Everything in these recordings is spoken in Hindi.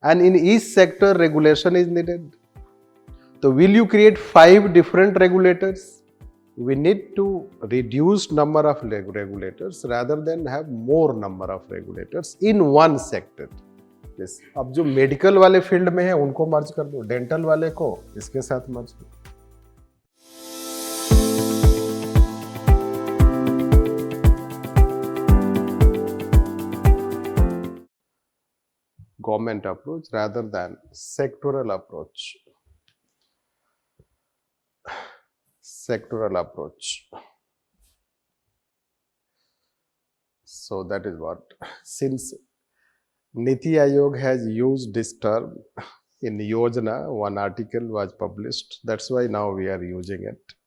and in each sector regulation is needed. So will you create 5 different regulators? We need to reduce number of regulators rather than have more number of regulators in one sector. Yes. अब जो मेडिकल वाले फील्ड में है उनको मर्ज कर दो, डेंटल वाले को इसके साथ मर्ज कर दो. Government approach rather than sectoral approach. Sectoral approach. So that is what, since Niti Aayog has used this term in Yojana, one article was published, that's why now we are using it.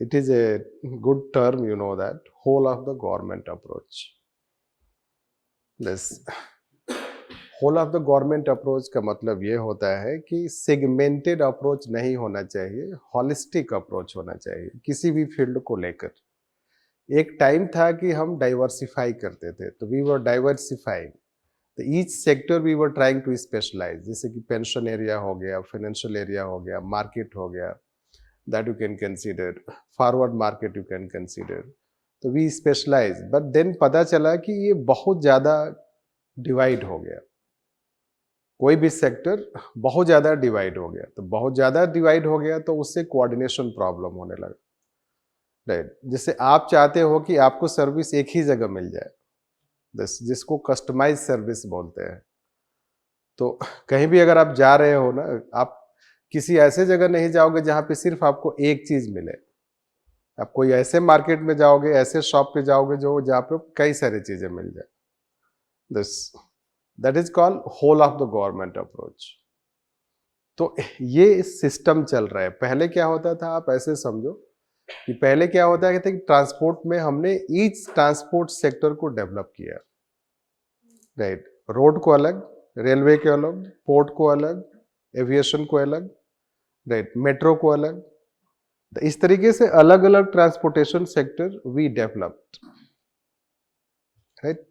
It is a good term, you know that, whole of the government approach. This whole of the government approach का मतलब ये होता है कि सेगमेंटेड अप्रोच नहीं होना चाहिए, हॉलिस्टिक अप्रोच होना चाहिए किसी भी फील्ड को लेकर. एक टाइम था कि हम डाइवर्सिफाई करते थे, तो वी वर डाइवर्सिफाइंग, तो each sector we were trying to specialise, जैसे कि पेंशन एरिया हो गया, फाइनेंशियल एरिया हो गया, मार्केट हो गया, that you can consider, forward market you can consider. तो वी स्पेशलाइज, बट देन पता चला कि ये बहुत ज़्यादा डिवाइड हो गया, कोई भी सेक्टर बहुत ज़्यादा डिवाइड हो गया. तो बहुत ज़्यादा डिवाइड हो गया तो उससे कोऑर्डिनेशन प्रॉब्लम होने लगा. राइट, जैसे आप चाहते हो कि आपको सर्विस एक ही जगह मिल जाए, जिसको कस्टमाइज सर्विस बोलते हैं. तो कहीं भी अगर आप जा रहे हो ना, आप किसी ऐसे जगह नहीं जाओगे जहाँ पे सिर्फ आपको एक चीज़ मिले. आप कोई ऐसे मार्केट में जाओगे, ऐसे शॉप पे जाओगे जो जहाँ पे कई सारी चीज़ें मिल जाए. That is called whole of the government approach. तो ये सिस्टम चल रहा है. पहले क्या होता था, आप ऐसे समझो कि पहले क्या होता था कि ट्रांसपोर्ट में हमने ईच ट्रांसपोर्ट सेक्टर को डेवलप किया. राइट, रोड को अलग, रेलवे को अलग, पोर्ट को अलग, एविएशन को अलग, राइट, मेट्रो को अलग. तो इस तरीके से अलग अलग transportation sector we developed. Right,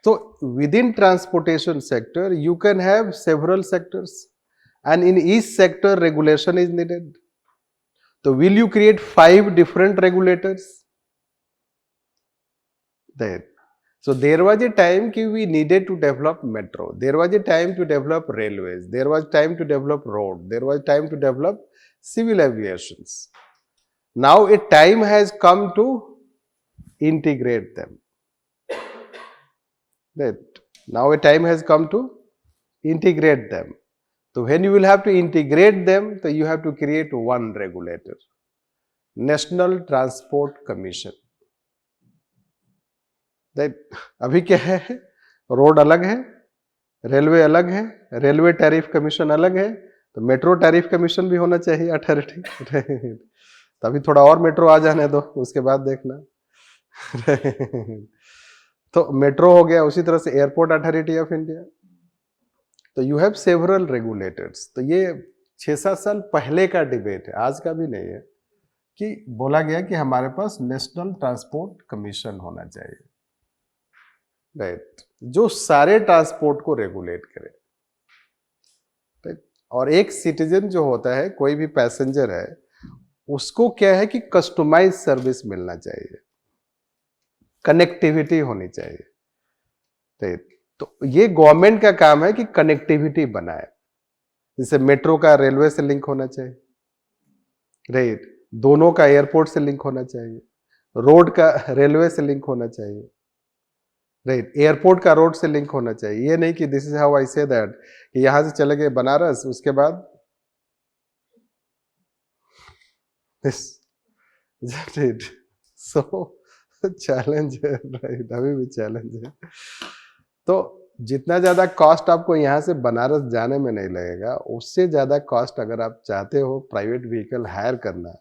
so within transportation sector you can have several sectors and in each sector regulation is needed. So will you create 5 different regulators? There. So there was a time कि we needed to develop metro, there was a time to develop railways, there was time to develop road, there was time to develop civil aviations. Now a time has come to integrate them. Right. Now a time has come to integrate them. So when you will have to integrate them, so you have to create one regulator, National Transport Commission. Right. अभी क्या है, रोड अलग है, रेलवे अलग है, रेलवे टैरिफ कमीशन अलग है, तो मेट्रो टैरिफ कमीशन भी होना चाहिए अथॉरिटी. तभी थोड़ा और मेट्रो आ जाने दो, उसके बाद देखना. तो मेट्रो हो गया, उसी तरह से एयरपोर्ट अथॉरिटी ऑफ इंडिया. तो यू हैव सेवरल रेगुलेटर्स. तो ये 6-7 साल पहले का डिबेट है, आज का भी नहीं है, कि बोला गया कि हमारे पास नेशनल ट्रांसपोर्ट कमीशन होना चाहिए. राइट, जो सारे ट्रांसपोर्ट को रेगुलेट करे. राइट, और एक सिटीजन जो होता है, कोई भी पैसेंजर है, उसको क्या है कि कस्टमाइज सर्विस मिलना चाहिए, कनेक्टिविटी होनी चाहिए. राइट, तो ये गवर्नमेंट का काम है कि कनेक्टिविटी बनाए. जैसे मेट्रो का रेलवे से लिंक होना चाहिए. राइट, दोनों का एयरपोर्ट से लिंक होना चाहिए, रोड का रेलवे से लिंक होना चाहिए. राइट, एयरपोर्ट का रोड से लिंक होना चाहिए. ये नहीं कि this is how I say that कि यहां से चले गए बनारस, उसके बाद सो चैलेंज है. राइट, अभी भी चैलेंज है. तो जितना ज्यादा कॉस्ट आपको यहाँ से बनारस जाने में नहीं लगेगा, उससे ज्यादा कॉस्ट अगर आप चाहते हो प्राइवेट व्हीकल हायर करना,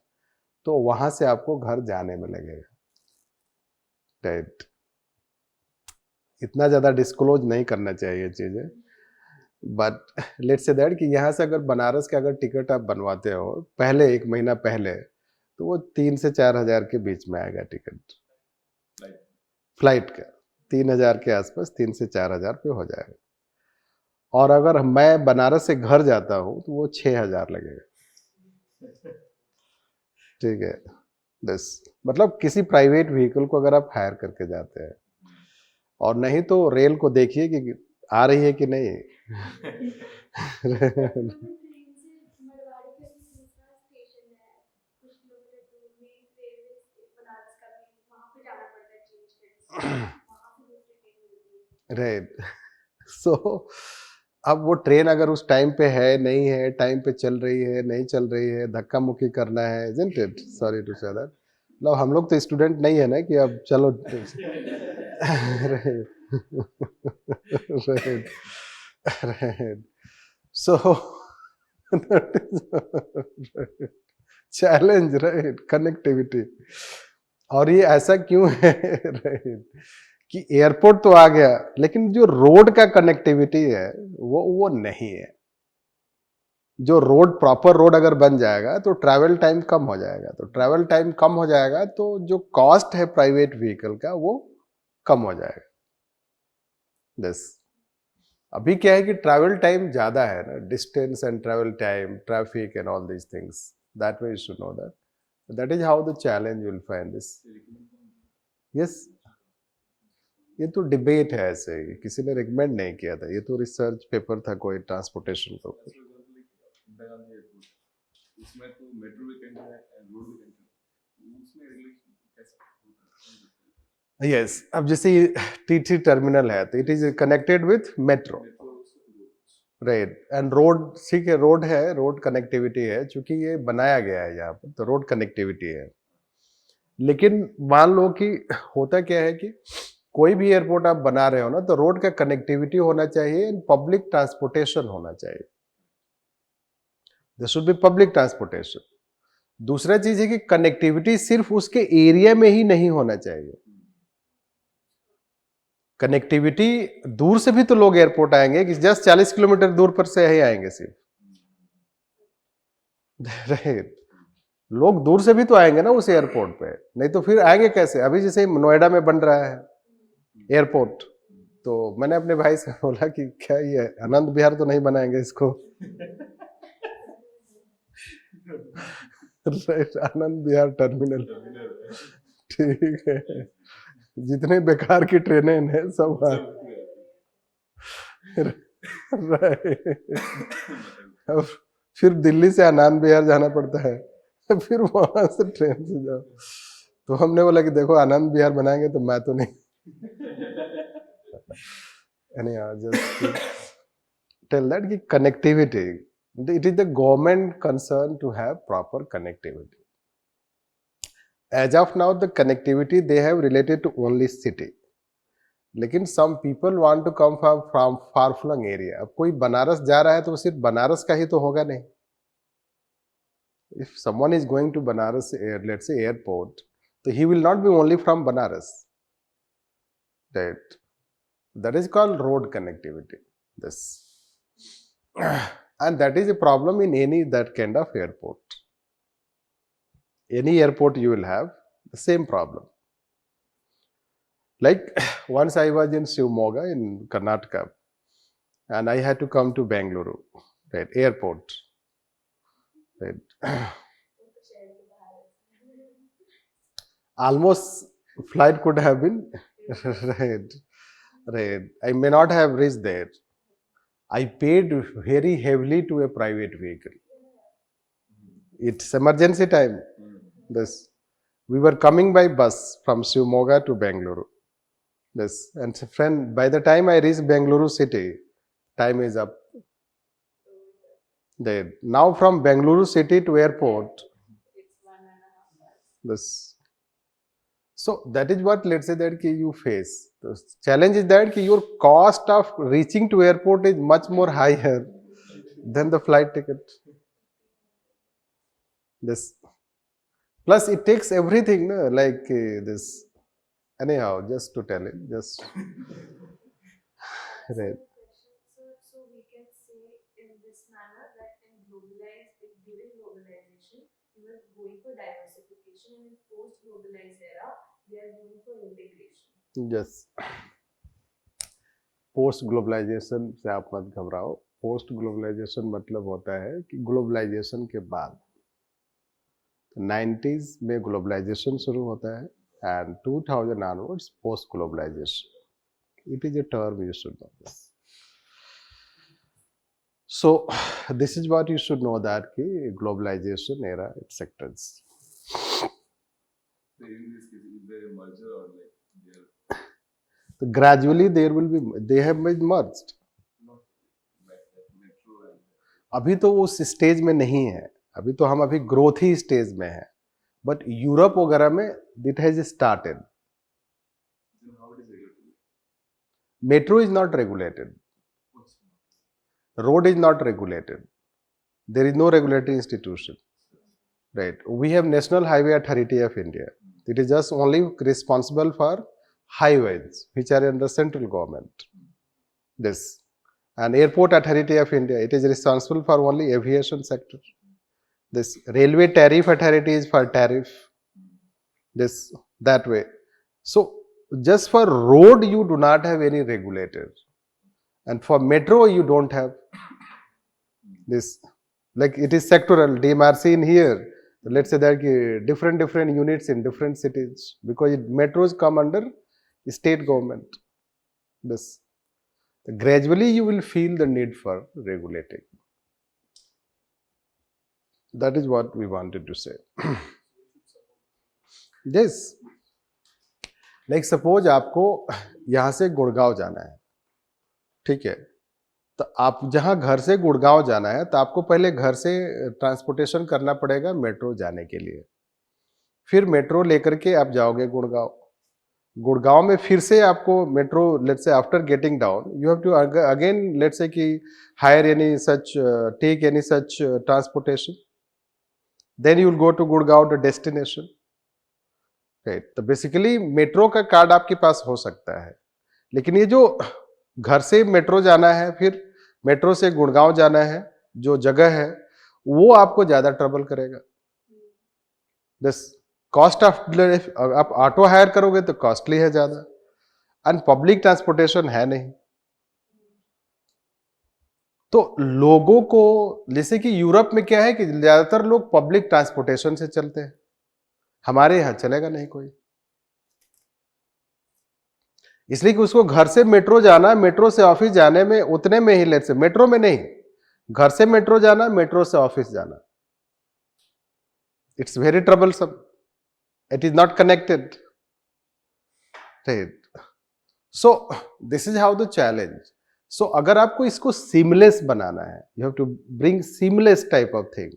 तो वहां से आपको घर जाने में लगेगा. राइट, इतना ज्यादा डिस्क्लोज नहीं करना चाहिए चीजें, बट लेट्स से दैट कि यहाँ से अगर बनारस का अगर टिकट आप बनवाते हो पहले 1 महीना पहले, तो वो 3 से 4 हजार के बीच में आएगा टिकट. फ्लाइट का 3 हजार के आसपास, 3 से 4 हजार पे हो जाएगा. और अगर मैं बनारस से घर जाता हूँ तो वो 6,000 लगेगा। ठीक है, बस मतलब किसी प्राइवेट व्हीकल को अगर आप हायर करके जाते हैं, और नहीं तो रेल को देखिए कि आ रही है कि नहीं। राइट। सो अब वो ट्रेन अगर उस टाइम पे है, नहीं है, टाइम पे चल रही है, नहीं चल रही है, धक्का मुक्की करना है, isn't it? Sorry to say that. मतलब हम लोग तो स्टूडेंट नहीं है ना कि अब चलो। राइट। राइट। राइट। सो चैलेंज, राइट, कनेक्टिविटी। और ये ऐसा क्यों है? राइट, कि एयरपोर्ट तो आ गया लेकिन जो रोड का कनेक्टिविटी है वो नहीं है। जो रोड, प्रॉपर रोड अगर बन जाएगा तो ट्रैवल टाइम कम हो जाएगा, तो ट्रैवल टाइम कम हो जाएगा तो जो कॉस्ट है प्राइवेट व्हीकल का वो कम हो जाएगा। बस अभी क्या है कि ट्रैवल टाइम ज्यादा है ना, distance and travel time, traffic and all these things, that way you should know that. That is how the challenge will find this. Yes, ये तो डिबेट है, ऐसे ही किसी ने रिकमेंड नहीं किया था, ये तो रिसर्च पेपर था कोई ट्रांसपोर्टेशन के ऊपर। उसमें तो मेट्रो भी कनेक्टेड है एंड रोड भी कनेक्टेड है, उसमें रिलेशन कैसे होता है? यस, अब जैसे टीटी टर्मिनल है तो it is connected with metro, right, and road, ठीक है, रोड है, रोड कनेक्टिविटी है, क्योंकि ये बनाया गया है यहाँ पर तो रोड कनेक्टिविटी है। लेकिन मान लो कि होता क्या है कि कोई भी एयरपोर्ट आप बना रहे हो ना, तो रोड का कनेक्टिविटी होना चाहिए, पब्लिक ट्रांसपोर्टेशन होना चाहिए, this should be public transportation. दूसरा चीज है कि कनेक्टिविटी सिर्फ उसके एरिया में ही नहीं होना चाहिए। कनेक्टिविटी दूर से भी तो लोग एयरपोर्ट आएंगे, कि जस्ट 40 किलोमीटर दूर पर से ही आएंगे सिर्फ। राइट, लोग दूर से भी तो आएंगे ना उस एयरपोर्ट पे, नहीं तो फिर आएंगे कैसे? अभी जैसे नोएडा में बन रहा है एयरपोर्ट, तो मैंने अपने भाई से बोला कि क्या ये आनंद विहार तो नहीं बनाएंगे इसको? आनंद विहार टर्मिनल, ठीक है, जितने बेकार की ट्रेनें हैं सब अब फिर दिल्ली से आनंद विहार जाना पड़ता है, फिर वहां से ट्रेन से जाओ। तो हमने बोला कि देखो आनंद विहार बनाएंगे तो मैं तो नहीं। just tell that कि connectivity, it is the government concern to have proper connectivity. As of now the connectivity they have related to only city, लेकिन some people want to come from far flung area। अब कोई बनारस जा रहा है तो सिर्फ बनारस का ही तो होगा नहीं। If someone is going to Banaras, let's say airport, so he will not be only from Banaras, right? That is called road connectivity. This, and that is a problem in any that kind of airport. Any airport you will have the same problem. Like once I was in Shivamogga in Karnataka, and I had to come to Bengaluru, right? Airport, right? Almost flight could have been right, right. I may not have reached there. I paid very heavily to a private vehicle. It's emergency time. This, we were coming by bus from Shivamogga to Bengaluru. This, and friend, by the time I reached Bengaluru city, time is up. There. Now from Bengaluru city to airport, this. So that is what, let's say, that you face. The challenge is that your cost of reaching to airport is much more higher than the flight ticket. This, plus it takes everything, no? Like this. Anyhow, just to tell it, just right. So we can say in this manner that during globalization, we were going for diversification, and in post-globalized era, we are going for integration. Yes. Post globalisation से आप मत घबराओ. पोस्ट ग्लोबलाइजेशन मतलब होता है कि ग्लोबलाइजेशन के बाद 90s में ग्लोबलाइजेशन शुरू होता है and 2000 onwards post globalisation. It is a term you should know this. So this is what you should know, that ki globalization era it sectors. So in this case, is there a merger or like they are So gradually they have been merged. not like metro and अभी तो उस स्टेज में नहीं है, अभी तो हम अभी ग्रोथ ही स्टेज में है, बट यूरोप वगैरह में it has started. then how it is regulated? Metro is not regulated, What's road is not regulated, there is no regulatory institution, right? We have National Highway Authority of India, it is just only responsible for highways which are under central government. This, and Airport Authority of India, it is responsible for only aviation sector. This Railway Tariff Authority is for tariff, this, that way. So just for road you do not have any regulator, and for metro you don't have this, like it is sectoral DMRC in here. Let's say that different units in different cities, because metros come under state government. This, gradually you will feel the need for regulating. That is what we wanted to say. Yes, like suppose आपको यहाँ से गुड़गांव जाना है, ठीक है, तो आप जहाँ घर से गुड़गांव जाना है तो आपको पहले घर से ट्रांसपोर्टेशन करना पड़ेगा मेट्रो जाने के लिए, फिर मेट्रो लेकर के आप जाओगे गुड़गांव. गुड़गांव में फिर से आपको metro, let's say after getting down you have to again let's say कि hire any such, take any such transportation, then you will go to Gurgaon to destination, right? तो बेसिकली मेट्रो का कार्ड आपके पास हो सकता है, लेकिन ये जो घर से मेट्रो जाना है फिर मेट्रो से गुड़गांव जाना है, जो जगह है वो आपको ज्यादा ट्रबल करेगा. दिस कॉस्ट ऑफ, आप ऑटो हायर करोगे तो कॉस्टली है ज्यादा, एंड पब्लिक ट्रांसपोर्टेशन है नहीं. तो लोगों को, जैसे कि यूरोप में क्या है कि ज्यादातर लोग पब्लिक ट्रांसपोर्टेशन से चलते हैं, हमारे यहां चलेगा नहीं कोई, इसलिए कि उसको घर से मेट्रो जाना, मेट्रो से ऑफिस जाने में उतने में ही, लेट से मेट्रो में नहीं, घर से मेट्रो जाना, मेट्रो से ऑफिस जाना, it's very troublesome, it is not connected, right? So this is how the challenge. So अगर आपको इसको सीमलेस बनाना है, you have to bring seamless type of thing,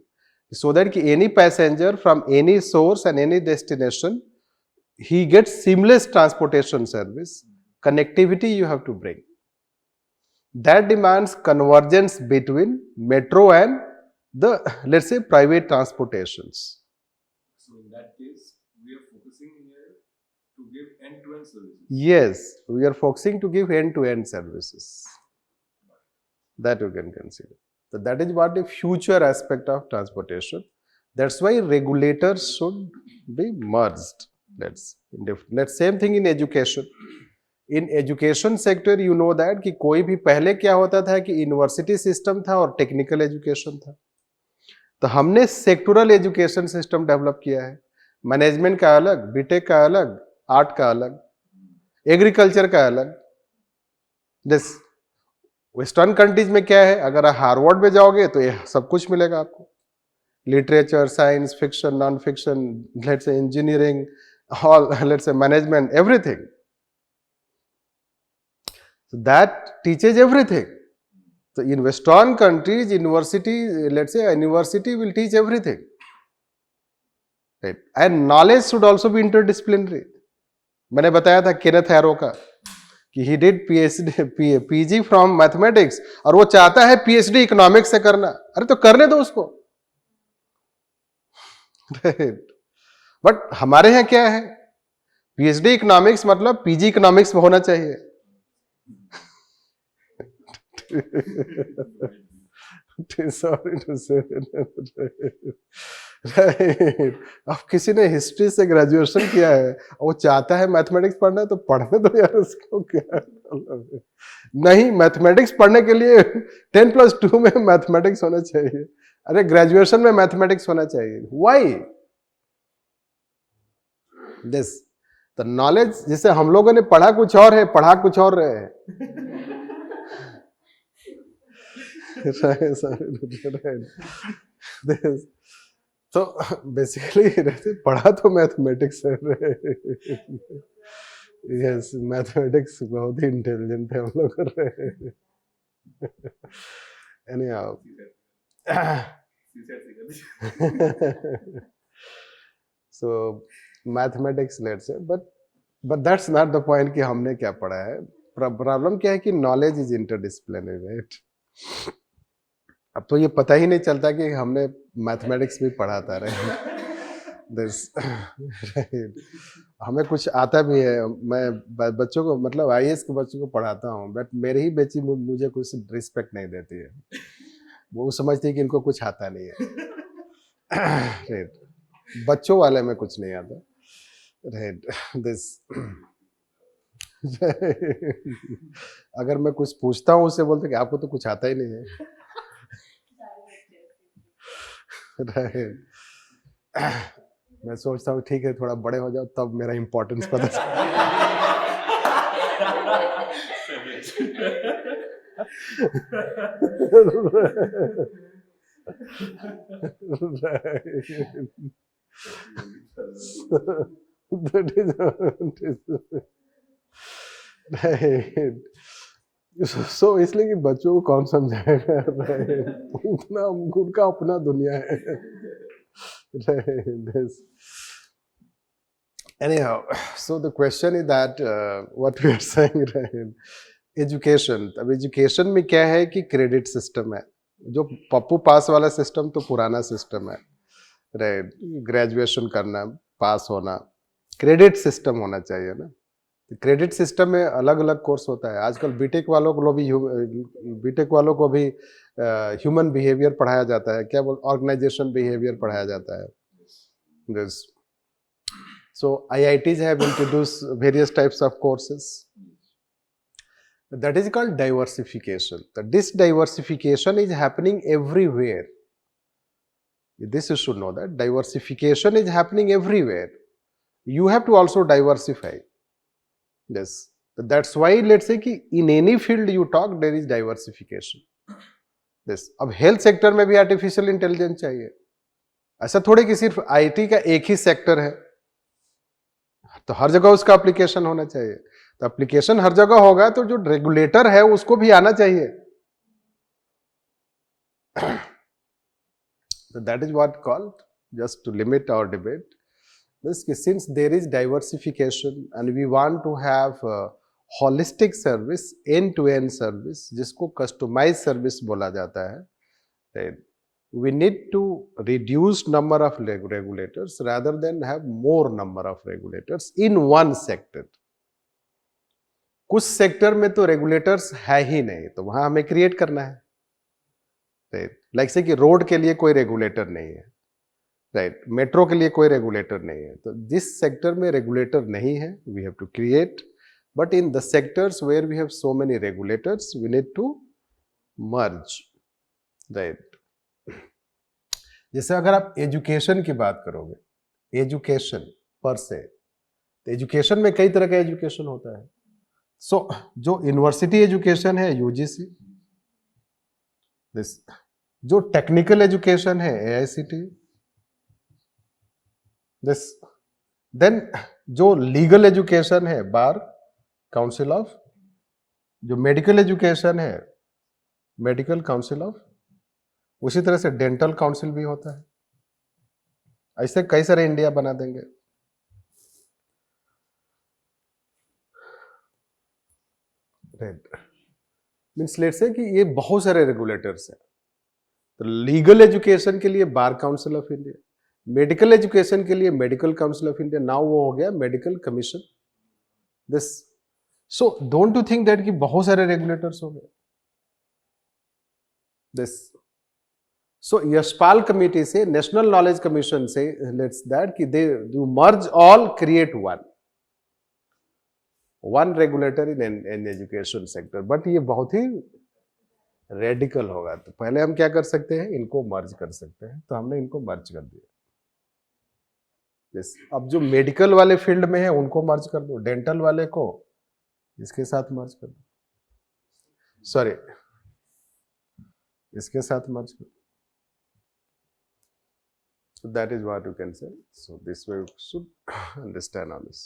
so that any passenger from any source and any destination, he gets seamless transportation service. Connectivity you have to bring. That demands convergence between metro and the, let's say, private transportations. So in that case, we are focusing here to give end-to-end services. Yes, we are focusing to give end-to-end services. That you can consider. So that is what the future aspect of transportation. That's why regulators should be merged. Let's same thing in education. In education sector, you know that कि कोई भी, पहले क्या होता था कि यूनिवर्सिटी सिस्टम था और टेक्निकल एजुकेशन था, तो हमने सेक्टोरल एजुकेशन सिस्टम डेवलप किया है. मैनेजमेंट का अलग, बीटेक का अलग, आर्ट का अलग, एग्रीकल्चर का अलग. दिस वेस्टर्न कंट्रीज में क्या है, अगर आप हार्वर्ड में जाओगे तो ये सब कुछ मिलेगा आपको, literature, science, fiction, non fiction, let's say engineering, all, let's say management, everything. That teaches everything. तो in western countries university, let's say university will teach everything, right? And knowledge should also be interdisciplinary. मैंने बताया था केनेथ हैरो का कि he did PG from mathematics, और वो चाहता है पीएचडी इकोनॉमिक्स से करना. अरे तो करने दो उसको. बट हमारे यहाँ क्या है, पीएचडी इकोनॉमिक्स मतलब पीजी इकोनॉमिक्स में होना चाहिए. Sorry to say. Right. अब किसी ने हिस्ट्री से ग्रेजुएशन किया है, वो चाहता है मैथमेटिक्स पढ़ना है तो पढ़ने दो यार, उसको क्या मतलब है? नहीं, मैथमेटिक्स पढ़ने के लिए 10+2 में मैथमेटिक्स होना चाहिए। अरे ग्रेजुएशन में मैथमेटिक्स होना चाहिए। Why this? द नॉलेज जिसे हम लोगों ने पढ़ा कुछ और है, पढ़ा कुछ और रहे हैं। तो बेसिकली पढ़ा तो मैथमेटिक्स है। यस, मैथमेटिक्स बहुत ही इंटेलिजेंट है हम लोग कर रहे हैं। Anyhow, so mathematics let's say, but that's not the point कि हमने क्या पढ़ा है। प्रॉब्लम क्या है कि नॉलेज इज इंटरडिसिप्लिनरी, राइट? अब तो ये पता ही नहीं चलता कि हमने मैथमेटिक्स भी पढ़ा था, राइट? दिस हमें कुछ आता भी है। मैं बच्चों को, मतलब आईएएस के बच्चों को पढ़ाता हूँ, बट मेरी ही बेटी मुझे कुछ रिस्पेक्ट नहीं देती है। वो समझती है कि इनको कुछ आता नहीं है। राइट, बच्चों वाले में कुछ नहीं आता, राइट? दिस अगर मैं कुछ पूछता हूँ उससे, बोलते कि आपको तो कुछ आता ही नहीं है। राइट, मैं सोचता हूँ ठीक है, थोड़ा बड़े हो जाओ तब मेरा इम्पोर्टेंस पता सो इसलिए कि बच्चों को कौन समझाएगा, उतना उनका अपना दुनिया है। Anyhow, so the question is that what we are saying, right? Education, अब एजुकेशन में क्या है कि क्रेडिट सिस्टम है। जो पप्पू पास वाला सिस्टम तो पुराना सिस्टम है, राइट? ग्रेजुएशन करना, पास होना, क्रेडिट सिस्टम होना चाहिए ना। क्रेडिट सिस्टम में अलग अलग कोर्स होता है। आजकल बीटेक वालों को भी ह्यूमन बिहेवियर पढ़ाया जाता है, क्या बोल, ऑर्गेनाइजेशन बिहेवियर पढ़ाया जाता है। This so IITs have introduced various types of courses. That is called diversification. This diversification is happening everywhere. This you should know, that diversification is happening everywhere. You have to also diversify. Yes, that's why let's say कि in any field you talk there is diversification. Yes, अब हेल्थ सेक्टर में भी आर्टिफिशियल इंटेलिजेंस चाहिए। ऐसा थोड़े कि सिर्फ आईटी का एक ही सेक्टर है, तो हर जगह उसका एप्लीकेशन होना चाहिए। तो एप्लीकेशन हर जगह होगा तो जो रेगुलेटर है उसको भी आना चाहिए। So that is what called, just to limit our debate, this since there is diversification and we want to have holistic service, end to end service, जिसको customized service बोला जाता है, right? We need to reduce number of regulators rather than have more number of regulators in one sector. कुछ सेक्टर में तो रेगुलेटर्स है ही नहीं, तो वहां हमें क्रिएट करना है, राइट? लाइक से कि रोड के लिए कोई रेगुलेटर नहीं है, राइट? मेट्रो के लिए कोई रेगुलेटर नहीं है, तो जिस सेक्टर में रेगुलेटर नहीं है we have to create, but in the sectors where we have so many regulators we need to merge, right? जैसे अगर आप एजुकेशन की बात करोगे, एजुकेशन पर से, तो एजुकेशन में कई तरह का एजुकेशन होता है। सो जो यूनिवर्सिटी एजुकेशन है यूजीसी, दिस जो टेक्निकल एजुकेशन है एआईसीटी, दिस देन जो लीगल एजुकेशन है बार काउंसिल ऑफ, जो मेडिकल एजुकेशन है मेडिकल काउंसिल ऑफ, उसी तरह से डेंटल काउंसिल भी होता है। ऐसे कई सारे इंडिया बना देंगे। मीन्स लेट से कि ये बहुत सारे रेगुलेटर्स हैं। तो लीगल एजुकेशन के लिए bar council of India, medical education के लिए medical council of India, now वो हो गया medical commission, this. So don't you think that कि बहुत सारे रेगुलेटर्स हो गए, दिस। So यशपाल कमेटी से, नेशनल नॉलेज कमीशन से, लेट्स दैट कि they you merge all, create one regulator in education sector. But ये बहुत ही रेडिकल होगा. तो पहले हम क्या कर सकते हैं, इनको मर्ज कर सकते हैं. तो हमने इनको मर्ज कर दिया. अब जो मेडिकल वाले फील्ड में है उनको मर्ज कर दो, डेंटल वाले को इसके साथ मर्ज कर दो, सॉरी इसके साथ मर्ज कर दो. So that is what you can say. So this way you should understand on this.